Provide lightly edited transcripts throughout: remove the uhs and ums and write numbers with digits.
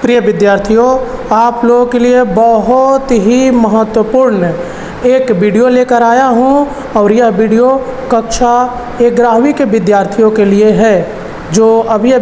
प्रिय विद्यार्थियों, आप लोगों के लिए बहुत ही महत्वपूर्ण एक वीडियो लेकर आया हूं और यह वीडियो कक्षा 11वीं के विद्यार्थियों के लिए है जो अभी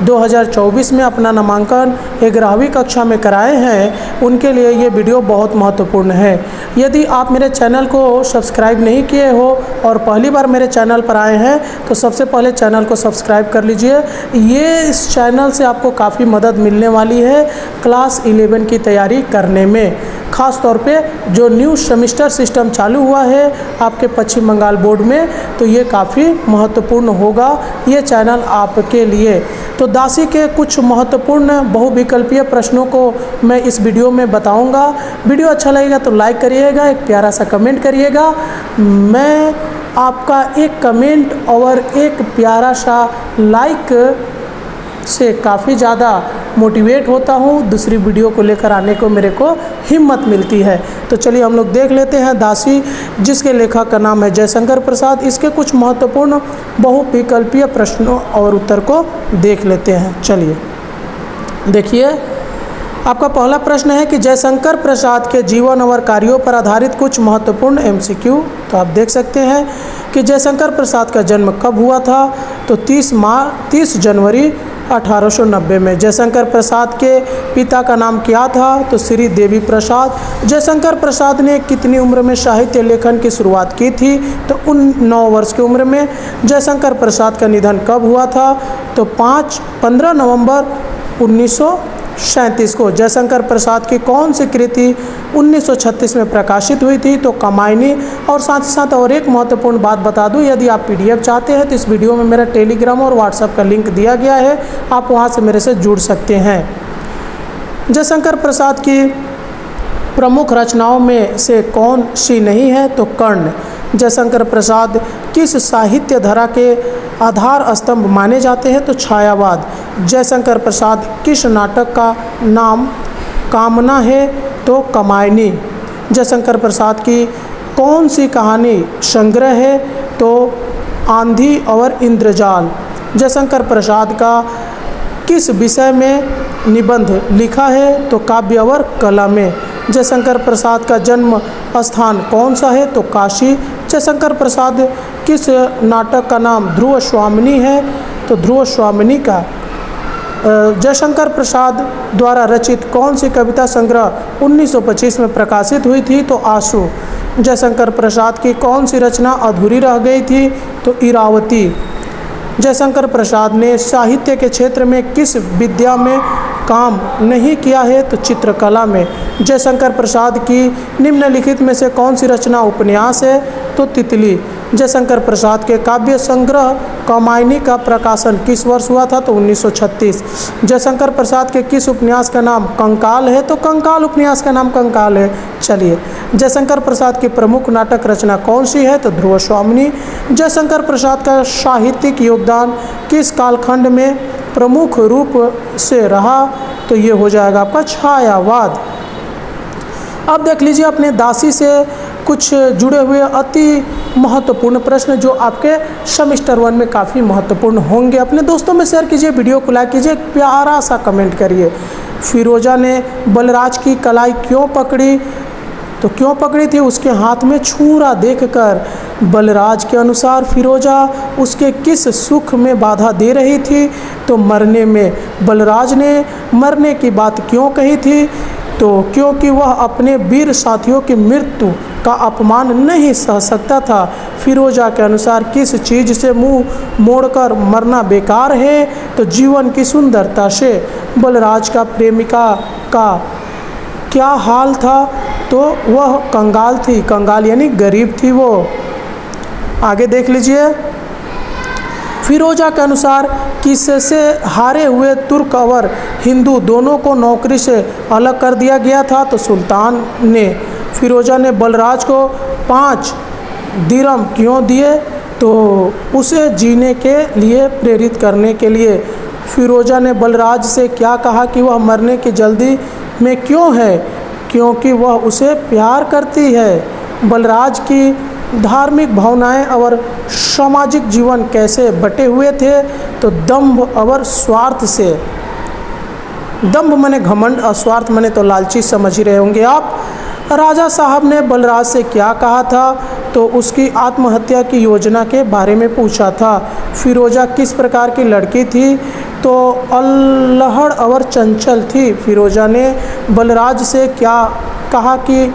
2024 में अपना नामांकन 11वीं कक्षा में कराए हैं। उनके लिए ये वीडियो बहुत महत्वपूर्ण है। यदि आप मेरे चैनल को सब्सक्राइब नहीं किए हो और पहली बार मेरे चैनल पर आए हैं तो सबसे पहले चैनल को सब्सक्राइब कर लीजिए। ये इस चैनल से आपको काफ़ी मदद मिलने वाली है क्लास 11 की तैयारी करने में। ख़ास तौर पे जो न्यू सेमेस्टर सिस्टम चालू हुआ है आपके पश्चिम बंगाल बोर्ड में, तो ये काफ़ी महत्वपूर्ण होगा ये चैनल आपके लिए। तो दासी के कुछ महत्वपूर्ण बहुविकल्पीय प्रश्नों को मैं इस वीडियो में बताऊंगा। वीडियो अच्छा लगेगा तो लाइक करिएगा, एक प्यारा सा कमेंट करिएगा। मैं आपका एक कमेंट और एक प्यारा सा लाइक से काफ़ी ज़्यादा मोटिवेट होता हूँ, दूसरी वीडियो को लेकर आने को मेरे को हिम्मत मिलती है। तो चलिए हम लोग देख लेते हैं दासी, जिसके लेखक का नाम है जयशंकर प्रसाद। इसके कुछ महत्वपूर्ण बहुविकल्पीय प्रश्नों और उत्तर को देख लेते हैं। चलिए देखिए, आपका पहला प्रश्न है कि जयशंकर प्रसाद के जीवन और कार्यों पर आधारित कुछ महत्वपूर्ण एमसीक्यू। तो आप देख सकते हैं कि जयशंकर प्रसाद का जन्म कब हुआ था, तो 30 जनवरी 1890 में। जयशंकर प्रसाद के पिता का नाम क्या था, तो श्री देवी प्रसाद। जयशंकर प्रसाद ने कितनी उम्र में साहित्य लेखन की शुरुआत की थी, तो 9 वर्ष की उम्र में। जयशंकर प्रसाद का निधन कब हुआ था, तो 15 नवंबर 1937 को। जयशंकर प्रसाद की कौन सी कृति 1936 में प्रकाशित हुई थी, तो कामायनी। और साथ ही साथ और एक महत्वपूर्ण बात बता दूं, यदि आप पीडीएफ चाहते हैं तो इस वीडियो में मेरा टेलीग्राम और व्हाट्सएप का लिंक दिया गया है, आप वहां से मेरे से जुड़ सकते हैं। जयशंकर प्रसाद की प्रमुख रचनाओं में से कौन सी नहीं है, तो कर्ण। जयशंकर प्रसाद किस साहित्य धारा के आधार स्तंभ माने जाते हैं, तो छायावाद। जयशंकर प्रसाद किस नाटक का नाम कामना है, तो कामायनी। जयशंकर प्रसाद की कौन सी कहानी संग्रह है, तो आंधी और इंद्रजाल। जयशंकर प्रसाद का किस विषय में निबंध लिखा है, तो काव्य और कला में। जयशंकर प्रसाद का जन्म स्थान कौन सा है, तो काशी। जयशंकर प्रसाद किस नाटक का नाम ध्रुव स्वामिनी है, तो ध्रुव स्वामिनी का। जयशंकर प्रसाद द्वारा रचित कौन सी कविता संग्रह 1925 में प्रकाशित हुई थी, तो आंसू। जयशंकर प्रसाद की कौन सी रचना अधूरी रह गई थी, तो इरावती। जयशंकर प्रसाद ने साहित्य के क्षेत्र में किस विद्या में काम नहीं किया है, तो चित्रकला में। जयशंकर प्रसाद की निम्नलिखित में से कौन सी रचना उपन्यास है, तो तितली। जयशंकर प्रसाद के काव्य संग्रह कामायनी का प्रकाशन किस वर्ष हुआ था, तो 1936। जयशंकर प्रसाद के किस उपन्यास का नाम कंकाल है, तो कंकाल उपन्यास का नाम कंकाल है। चलिए, जयशंकर प्रसाद की प्रमुख नाटक रचना कौन सी है, तो ध्रुव स्वामिनी। जयशंकर प्रसाद का साहित्यिक योगदान किस कालखंड में प्रमुख रूप से रहा, तो ये हो जाएगा आपका छायावाद। अब देख लीजिए अपने दासी से कुछ जुड़े हुए अति महत्वपूर्ण प्रश्न जो आपके सेमेस्टर 1 में काफ़ी महत्वपूर्ण होंगे। अपने दोस्तों में शेयर कीजिए, वीडियो को लाइक कीजिए, प्यारा सा कमेंट करिए। फिरोजा ने बलराज की कलाई क्यों पकड़ी, तो क्यों पकड़ी थी, उसके हाथ में छुरा देखकर। बलराज के अनुसार फिरोजा उसके किस सुख में बाधा दे रही थी, तो मरने में। बलराज ने मरने की बात क्यों कही थी, तो क्योंकि वह अपने वीर साथियों की मृत्यु का अपमान नहीं सह सकता था। फिरोजा के अनुसार किस चीज़ से मुंह मोड़कर मरना बेकार है, तो जीवन की सुंदरता से। बलराज का प्रेमिका का क्या हाल था, तो वह कंगाल थी। कंगाल यानी गरीब थी वो। आगे देख लीजिए, फिरोजा के अनुसार किससे हारे हुए तुर्क और हिंदू दोनों को नौकरी से अलग कर दिया गया था, तो सुल्तान ने। फिरोजा ने बलराज को 5 दिरहम क्यों दिए, तो उसे जीने के लिए प्रेरित करने के लिए। फिरोजा ने बलराज से क्या कहा कि वह मरने की जल्दी में क्यों है, क्योंकि वह उसे प्यार करती है। बलराज की धार्मिक भावनाएं और सामाजिक जीवन कैसे बटे हुए थे, तो दंभ और स्वार्थ से। दम्भ माने घमंड, स्वार्थ माने तो लालची समझ ही रहे होंगे आप। राजा साहब ने बलराज से क्या कहा था, तो उसकी आत्महत्या की योजना के बारे में पूछा था। फिरोजा किस प्रकार की लड़की थी, तो अल्हड़ और चंचल थी। फिरोजा ने बलराज से क्या कहा कि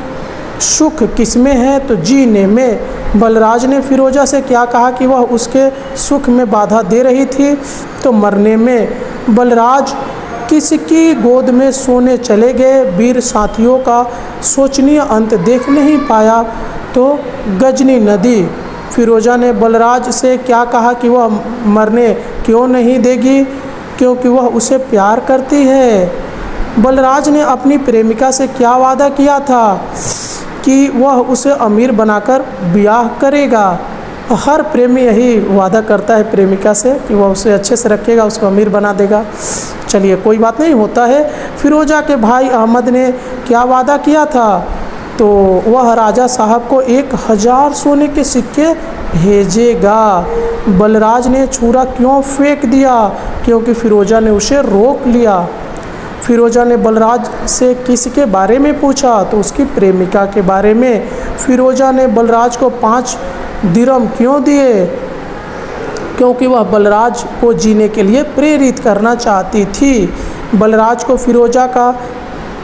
सुख किसमें है, तो जीने में। बलराज ने फिरोजा से क्या कहा कि वह उसके सुख में बाधा दे रही थी, तो मरने में। बलराज किसकी गोद में सोने चले गए, वीर साथियों का शोचनीय अंत देख नहीं पाया, तो गजनी नदी। फिरोजा ने बलराज से क्या कहा कि वह मरने क्यों नहीं देगी, क्योंकि वह उसे प्यार करती है। बलराज ने अपनी प्रेमिका से क्या वादा किया था कि वह उसे अमीर बनाकर ब्याह करेगा। हर प्रेमी यही वादा करता है प्रेमिका से कि वह उसे अच्छे से रखेगा, उसको अमीर बना देगा। चलिए कोई बात नहीं, होता है। फिरोजा के भाई अहमद ने क्या वादा किया था, तो वह राजा साहब को 1000 सोने के सिक्के भेजेगा। बलराज ने छुरा क्यों फेंक दिया, क्योंकि फिरोजा ने उसे रोक लिया। फिरोजा ने बलराज से किसके बारे में पूछा, तो उसकी प्रेमिका के बारे में। फिरोजा ने बलराज को 5 दिरहम क्यों दिए, क्योंकि वह बलराज को जीने के लिए प्रेरित करना चाहती थी। बलराज को फिरोजा का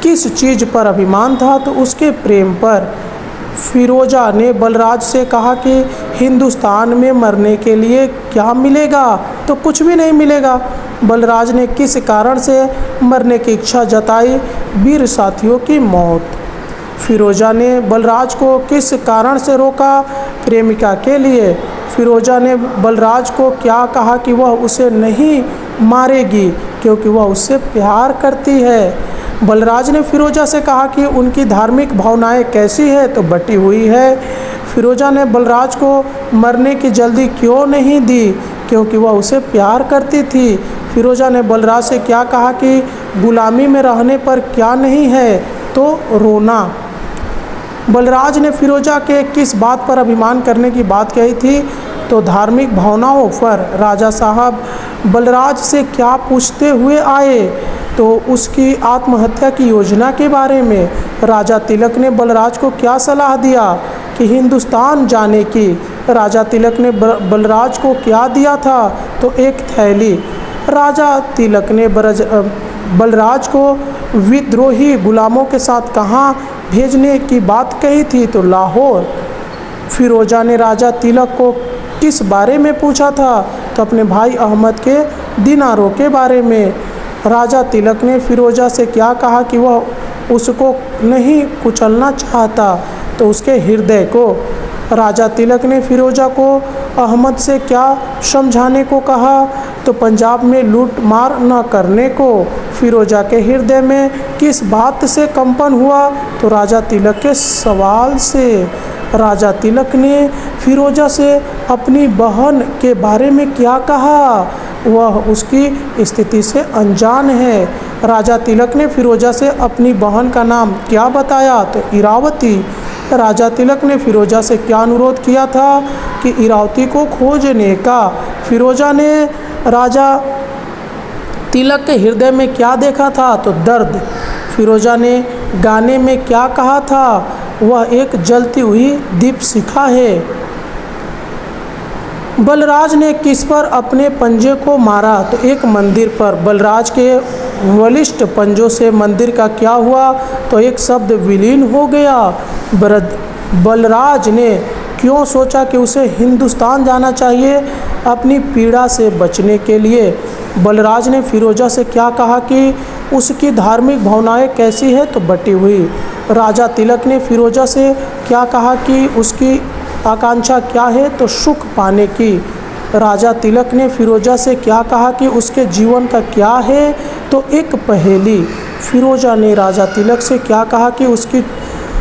किस चीज़ पर अभिमान था, तो उसके प्रेम पर। फिरोजा ने बलराज से कहा कि हिंदुस्तान में मरने के लिए क्या मिलेगा, तो कुछ भी नहीं मिलेगा। बलराज ने किस कारण से मरने की इच्छा जताई, वीर साथियों की मौत। फिरोजा ने बलराज को किस कारण से रोका, प्रेमिका के लिए। फिरोजा ने बलराज को क्या कहा कि वह उसे नहीं मारेगी, क्योंकि वह उससे प्यार करती है। बलराज ने फिरोजा से कहा कि उनकी धार्मिक भावनाएं कैसी है, तो बटी हुई है। फिरोजा ने बलराज को मरने की जल्दी क्यों नहीं दी, क्योंकि वह उसे प्यार करती थी। फिरोजा ने बलराज से क्या कहा कि गुलामी में रहने पर क्या नहीं है, तो रोना। बलराज ने फिरोजा के किस बात पर अभिमान करने की बात कही थी, तो धार्मिक भावनाओं पर। राजा साहब बलराज से क्या पूछते हुए आए, तो उसकी आत्महत्या की योजना के बारे में। राजा तिलक ने बलराज को क्या सलाह दिया कि हिंदुस्तान जाने की। राजा तिलक ने बलराज को क्या दिया था, तो एक थैली। राजा तिलक ने बलराज को विद्रोही गुलामों के साथ कहाँ भेजने की बात कही थी, तो लाहौर। फिरोजा ने राजा तिलक को किस बारे में पूछा था, तो अपने भाई अहमद के दिनारों के बारे में। राजा तिलक ने फिरोजा से क्या कहा कि वह उसको नहीं कुचलना चाहता, तो उसके हृदय को। राजा तिलक ने फिरोजा को अहमद से क्या समझाने को कहा, तो पंजाब में लूट मार न करने को। फिरोजा के हृदय में किस बात से कंपन हुआ, तो राजा तिलक के सवाल से। राजा तिलक ने फिरोजा से अपनी बहन के बारे में क्या कहा, वह उसकी स्थिति से अनजान है। राजा तिलक ने फिरोजा से अपनी बहन का नाम क्या बताया, तो इरावती। राजा तिलक ने फिरोजा से क्या अनुरोध किया था कि इरावती को खोजने का। फिरोजा ने राजा तिलक के हृदय में क्या देखा था, तो दर्द। फिरोजा ने गाने में क्या कहा था, वह एक जलती हुई दीपशिखा है। बलराज ने किस पर अपने पंजे को मारा, तो एक मंदिर पर। बलराज के बलिष्ठ पंजों से मंदिर का क्या हुआ, तो एक शब्द विलीन हो गया। बलराज ने क्यों सोचा कि उसे हिंदुस्तान जाना चाहिए, अपनी पीड़ा से बचने के लिए। बलराज ने फिरोजा से क्या कहा कि उसकी धार्मिक भावनाएं कैसी है, तो बटी हुई। राजा तिलक ने फिरोजा से क्या कहा कि उसकी आकांक्षा क्या है, तो सुख पाने की। राजा तिलक ने फिरोजा से क्या कहा कि उसके जीवन का क्या है, तो एक पहेली। फिरोजा ने राजा तिलक से क्या कहा कि उसकी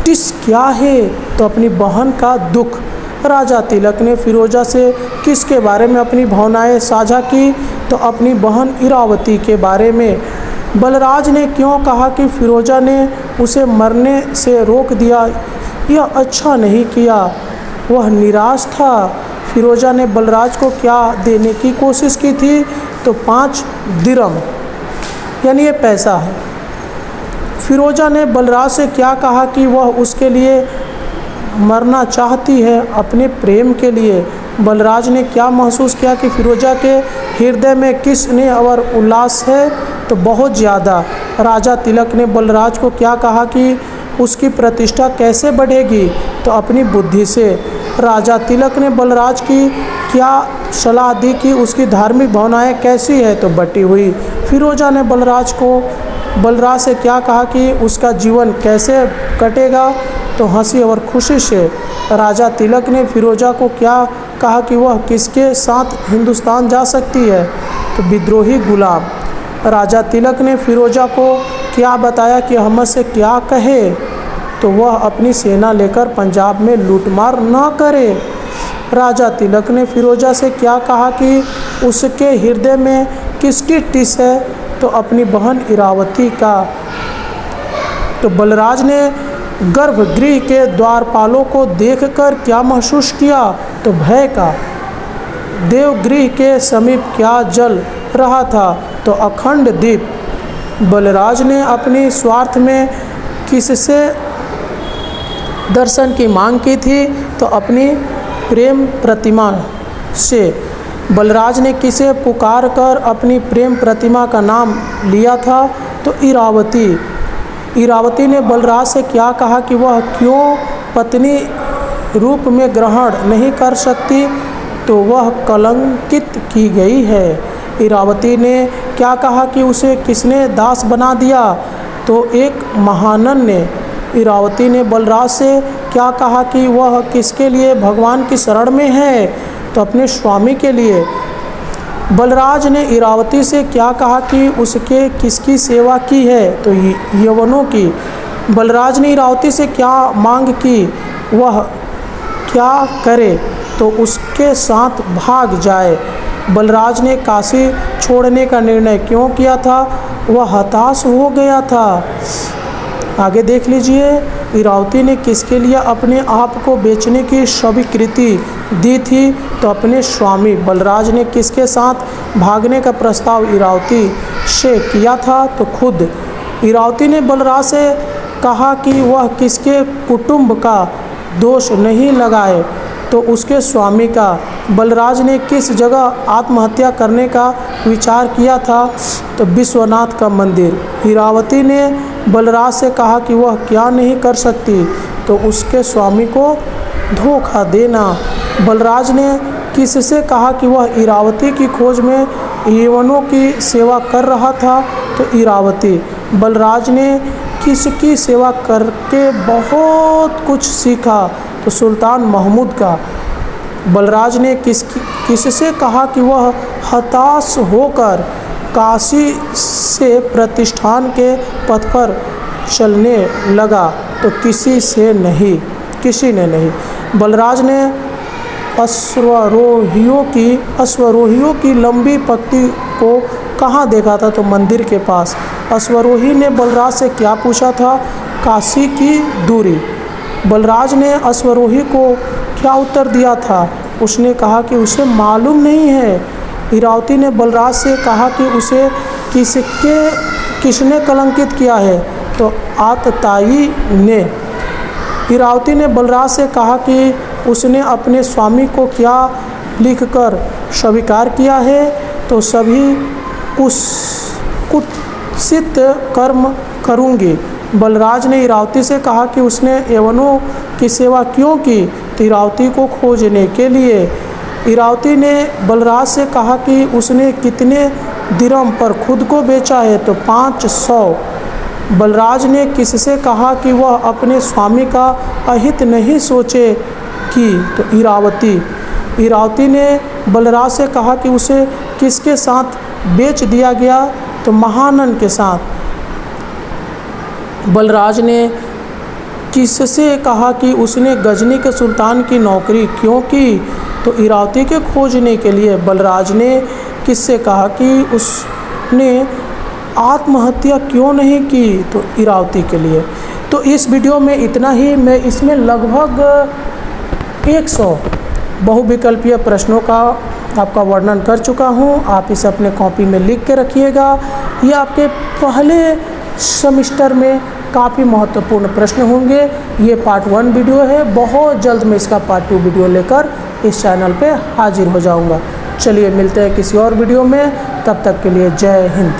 टिस क्या है, तो अपनी बहन का दुख। राजा तिलक ने फिरोजा से किसके बारे में अपनी भावनाएं साझा की, तो अपनी बहन इरावती के बारे में। बलराज ने क्यों कहा कि फिरोजा ने उसे मरने से रोक दिया, यह अच्छा नहीं किया, वह निराश था। फिरोजा ने बलराज को क्या देने की कोशिश की थी, तो 5 दिरहम। यानी ये पैसा है। फिरोजा ने बलराज से क्या कहा कि वह उसके लिए मरना चाहती है, अपने प्रेम के लिए। बलराज ने क्या महसूस किया कि फिरोजा के हृदय में किस स्नेह और उल्लास है, तो बहुत ज़्यादा। राजा तिलक ने बलराज को क्या कहा कि उसकी प्रतिष्ठा कैसे बढ़ेगी, तो अपनी बुद्धि से। राजा तिलक ने बलराज की क्या सलाह दी कि उसकी धार्मिक भावनाएं कैसी है, तो बटी हुई। फिरोजा ने बलराज से क्या कहा कि उसका जीवन कैसे कटेगा, तो हंसी और खुशी से। राजा तिलक ने फिरोजा को क्या कहा कि वह किसके साथ हिंदुस्तान जा सकती है, तो विद्रोही गुलाम। राजा तिलक ने फिरोजा को क्या बताया कि अहमद से क्या कहे, तो वह अपनी सेना लेकर पंजाब में लूटमार न करे। राजा तिलक ने फिरोजा से क्या कहा कि उसके हृदय में किसकी टिस है, तो अपनी बहन इरावती का। तो बलराज ने गर्भगृह के द्वारपालों को देखकर क्या महसूस किया, तो भय का। देवगृह के समीप क्या जल रहा था, तो अखंड दीप। बलराज ने अपनी स्वार्थ में किससे दर्शन की मांग की थी, तो अपनी प्रेम प्रतिमा से। बलराज ने किसे पुकार कर अपनी प्रेम प्रतिमा का नाम लिया था, तो इरावती। इरावती ने बलराज से क्या कहा कि वह क्यों पत्नी रूप में ग्रहण नहीं कर सकती, तो वह कलंकित की गई है। इरावती ने क्या कहा कि उसे किसने दास बना दिया, तो एक महानन ने। इरावती ने बलराज से क्या कहा कि वह किसके लिए भगवान की शरण में है, तो अपने स्वामी के लिए। बलराज ने इरावती से क्या कहा कि उसके किसकी सेवा की है, तो यवनों की। बलराज ने इरावती से क्या मांग की, वह क्या करे, तो उसके साथ भाग जाए। बलराज ने काशी छोड़ने का निर्णय क्यों किया था, वह हताश हो गया था। आगे देख लीजिए, इरावती ने किसके लिए अपने आप को बेचने की स्वीकृति दी थी, तो अपने स्वामी। बलराज ने किसके साथ भागने का प्रस्ताव इरावती से किया था, तो खुद। इरावती ने बलराज से कहा कि वह किसके कुटुंब का दोष नहीं लगाए, तो उसके स्वामी का। बलराज ने किस जगह आत्महत्या करने का विचार किया था, तो विश्वनाथ का मंदिर। इरावती ने बलराज से कहा कि वह क्या नहीं कर सकती, तो उसके स्वामी को धोखा देना। बलराज ने किससे कहा कि वह इरावती की खोज में यवनों की सेवा कर रहा था, तो इरावती। बलराज ने किसकी सेवा करके बहुत कुछ सीखा, तो सुल्तान महमूद का। बलराज ने किससे कहा कि वह हताश होकर काशी से प्रतिष्ठान के पथ पर चलने लगा, तो किसी ने नहीं। बलराज ने अश्वरोहियों की लंबी पंक्ति को कहाँ देखा था, तो मंदिर के पास। अश्वरोही ने बलराज से क्या पूछा था, काशी की दूरी। बलराज ने अश्वरोही को क्या उत्तर दिया था, उसने कहा कि उसे मालूम नहीं है। इरावती ने बलराज से कहा कि उसे किसने कलंकित किया है, तो आतताई ने। इरावती ने बलराज से कहा कि उसने अपने स्वामी को क्या लिखकर स्वीकार किया है, तो सभी कुत्सित कर्म करूँगी। बलराज ने इरावती से कहा कि उसने यवनों की सेवा क्यों की, तो इरावती को खोजने के लिए। इरावती ने बलराज से कहा कि उसने कितने दिरहम पर खुद को बेचा है, तो 500। बलराज ने किससे कहा कि वह अपने स्वामी का अहित नहीं सोचे कि, तो इरावती। इरावती ने बलराज से कहा कि उसे किसके साथ बेच दिया गया, तो महानन के साथ। बलराज ने किससे कहा कि उसने गजनी के सुल्तान की नौकरी क्यों की, तो इरावती के खोजने के लिए। बलराज ने किससे कहा कि उसने आत्महत्या क्यों नहीं की, तो इरावती के लिए। तो इस वीडियो में इतना ही। मैं इसमें लगभग 100 बहुविकल्पीय प्रश्नों का आपका वर्णन कर चुका हूं। आप इसे अपने कॉपी में लिख के रखिएगा। ये आपके पहले सेमेस्टर में काफ़ी महत्वपूर्ण प्रश्न होंगे। ये पार्ट 1 वीडियो है, बहुत जल्द मैं इसका पार्ट 2 वीडियो लेकर इस चैनल पे हाजिर हो जाऊंगा। चलिए मिलते हैं किसी और वीडियो में, तब तक के लिए जय हिंद।